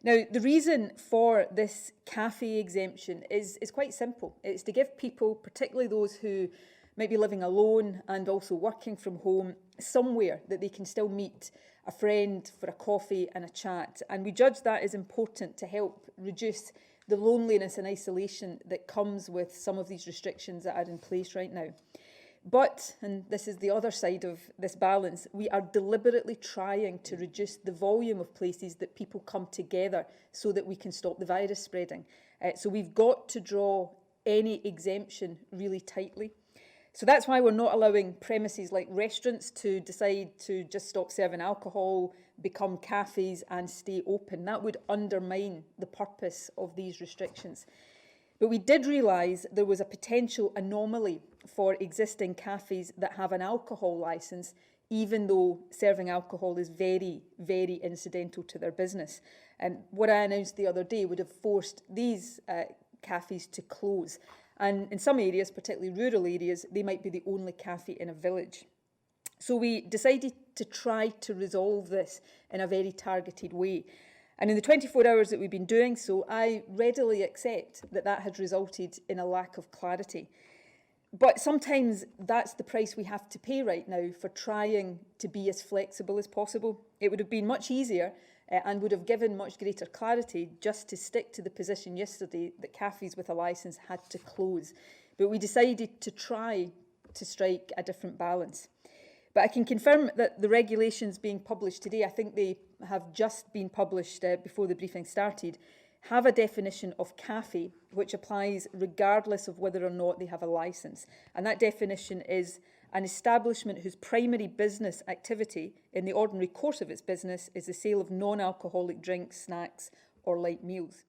Now, the reason for this cafe exemption is quite simple. It's to give people, particularly those who might be living alone and also working from home, somewhere that they can still meet a friend for a coffee and a chat. And we judge that is important to help reduce the loneliness and isolation that comes with some of these restrictions that are in place right now. But, and this is the other side of this balance, we are deliberately trying to reduce the volume of places that people come together so that we can stop the virus spreading. So we've got to draw any exemption really tightly. So that's why we're not allowing premises like restaurants to decide to just stop serving alcohol, become cafes and stay open. That would undermine the purpose of these restrictions. But we did realise there was a potential anomaly for existing cafes that have an alcohol licence, even though serving alcohol is very, very incidental to their business. And what I announced the other day would have forced these cafes to close. And in some areas, particularly rural areas, they might be the only cafe in a village. So we decided to try to resolve this in a very targeted way. And in the 24 hours that we've been doing so, I readily accept that that has resulted in a lack of clarity. But sometimes that's the price we have to pay right now for trying to be as flexible as possible. It would have been much easier and would have given much greater clarity just to stick to the position yesterday that cafes with a licence had to close. But we decided to try to strike a different balance. But I can confirm that the regulations being published today, I think they have just been published before the briefing started, have a definition of cafe which applies regardless of whether or not they have a licence. And that definition is an establishment whose primary business activity in the ordinary course of its business is the sale of non-alcoholic drinks, snacks or light meals.